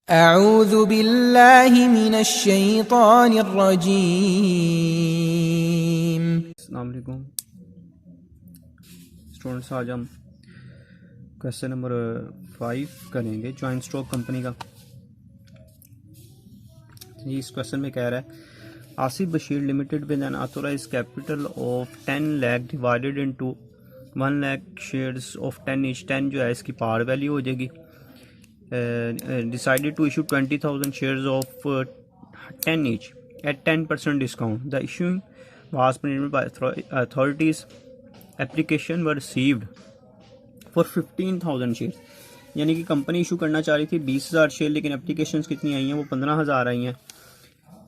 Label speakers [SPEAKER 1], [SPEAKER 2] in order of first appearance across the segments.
[SPEAKER 1] अऊज़ु बिल्लाहि मिनश्शैतानिर्रजीम।
[SPEAKER 2] अस्सलाम वालेकुम स्टूडेंट्स, आज हम क्वेश्चन नंबर 5 करेंगे जॉइंट स्टॉक कंपनी का। ये इस क्वेश्चन में कह रहा है Asif Bashir limited with an authorised capital of 10 lakh divided into 1 lakh shares of 10 each. 10 जो है इसकी पार वैल्यू हो जाएगी। Decided to issue 20,000 shares of 10 each at 10% discount. The issuing was permitted by authorities. Application were received for 15,000 share. यानी कि company issue करना चाह रही थी 20,000 शेयर, लेकिन एप्लीकेशन कितनी आई हैं वो 15,000 आई हैं।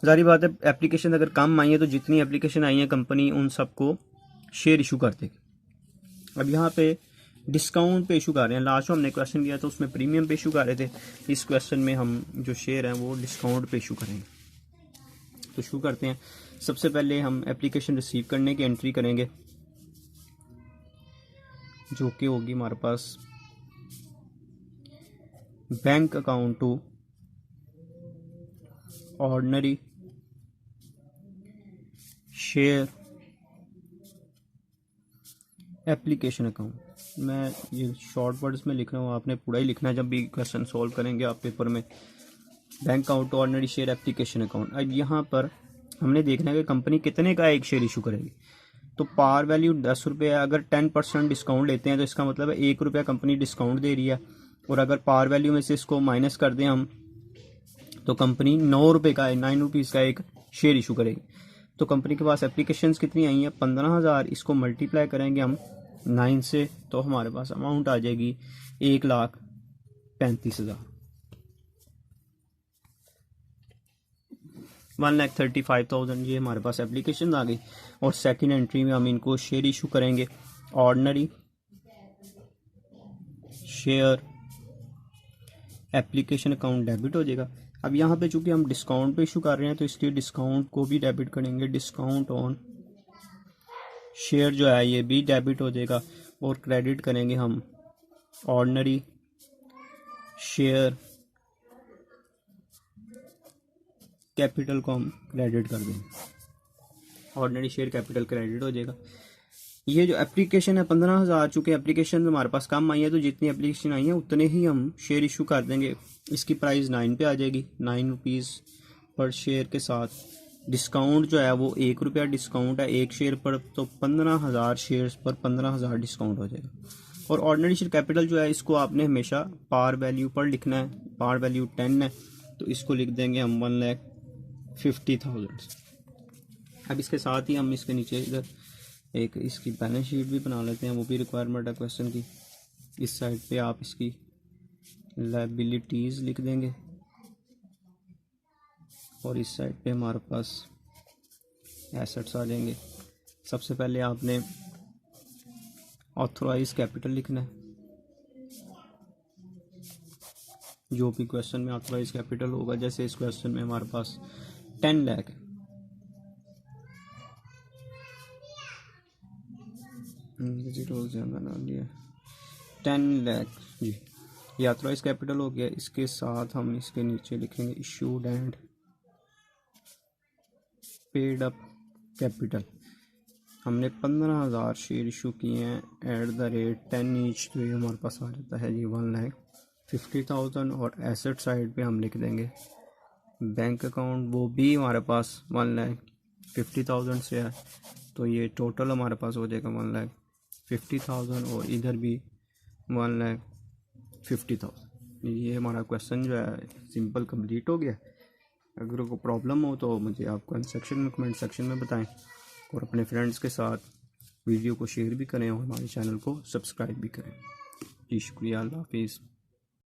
[SPEAKER 2] जारी बात है एप्लीकेशन अगर कम आई है तो जितनी एप्लीकेशन आई है कंपनी उन सबको शेयर इशू कर देगी। अब यहाँ पे डिस्काउंट पे इशू कर रहे हैं। लास्ट में हमने क्वेश्चन किया था उसमें प्रीमियम पे इशू कर रहे थे। इस क्वेश्चन में हम जो शेयर हैं वो डिस्काउंट पे इशू करेंगे। तो शुरू करते हैं। सबसे पहले हम एप्लीकेशन रिसीव करने की एंट्री करेंगे जो कि होगी हमारे पास bank account to ordinary share application account. मैं ये शॉर्ट वर्ड्स में लिख रहा हूँ, आपने पूरा ही लिखना है जब भी क्वेश्चन सॉल्व करेंगे आप पेपर में। Bank account to ordinary share application account. अब यहाँ पर हमने देखना है कि कंपनी कितने का एक शेयर इशू करेगी। तो पार वैल्यू 10 रुपये है। अगर 10% डिस्काउंट लेते हैं तो इसका मतलब है 1 रुपया कंपनी डिस्काउंट दे रही है। और अगर पार वैल्यू में से इसको माइनस कर दें हम तो कंपनी 9 रुपये का 9 रुपीज़ का एक शेयर इशू करेगी। तो कंपनी के पास एप्लीकेशन कितनी आई हैं 15,000। इसको मल्टीप्लाई करेंगे हम 9 से तो हमारे पास अमाउंट आ जाएगी 1,35,000। 1,35,000 ये हमारे पास एप्लीकेशन आ गई। और सेकंड एंट्री में हम इनको शेयर इशू करेंगे। Ordinary share application account debit हो जाएगा। अब यहाँ पे चूंकि हम डिस्काउंट पे इशू कर रहे हैं तो इसलिए डिस्काउंट को भी डेबिट करेंगे। डिस्काउंट ऑन शेयर जो है ये भी डेबिट हो जाएगा। और क्रेडिट करेंगे हम ऑर्डिनरी शेयर कैपिटल को हम क्रेडिट कर देंगे। ऑर्डिनरी शेयर कैपिटल क्रेडिट हो जाएगा। ये जो एप्लीकेशन है 15,000, चूँकि एप्लीकेशन हमारे पास कम आई है तो जितनी एप्लीकेशन आई है उतने ही हम शेयर इशू कर देंगे। इसकी प्राइस 9 पे आ जाएगी, 9 रुपीज़ पर शेयर के साथ। डिस्काउंट जो है वो 1 रुपया डिस्काउंट है एक शेयर पर, तो 15,000 शेयर्स पर 15,000 डिस्काउंट हो जाएगा। और ऑर्डिनरी शेयर कैपिटल जो है इसको आपने हमेशा पार वैल्यू पर लिखना है। पार वैल्यू 10 है तो इसको लिख देंगे हम 1,50,000। अब इसके साथ ही हम इसके नीचे इधर एक इसकी बैलेंस शीट भी बना लेते हैं, वो भी रिक्वायरमेंट है क्वेश्चन की। इस साइड पे आप इसकी लायबिलिटीज़ लिख देंगे और इस साइड पे हमारे पास एसेट्स आ जाएंगे। सबसे पहले आपने ऑथोराइज कैपिटल लिखना है। जो भी क्वेश्चन में ऑथोराइज कैपिटल होगा, जैसे इस क्वेश्चन में हमारे पास 10 लाख है। बना लिया 10 लाख जी, ये ऑथोराइज कैपिटल हो गया। इसके साथ हम इसके नीचे लिखेंगे issued and paid up capital. हमने 15,000 शेयर इशू किए हैं एट द रेट 10 ईच, तो ये हमारे पास आ जाता है जी 1,50,000। और एसेट साइड पे हम लिख देंगे बैंक अकाउंट, वो भी हमारे पास 1,50,000 से है, तो ये टोटल हमारे पास हो जाएगा 1,50,000। और इधर भी 1,50,000। ये हमारा क्वेश्चन जो है सिंपल कंप्लीट हो गया। अगर कोई प्रॉब्लम हो तो मुझे आप कमेंट सेक्शन में बताएं और अपने फ्रेंड्स के साथ वीडियो को शेयर भी करें और हमारे चैनल को सब्सक्राइब भी करें। जी शुक्रिया, अल्लाह हाफिज़।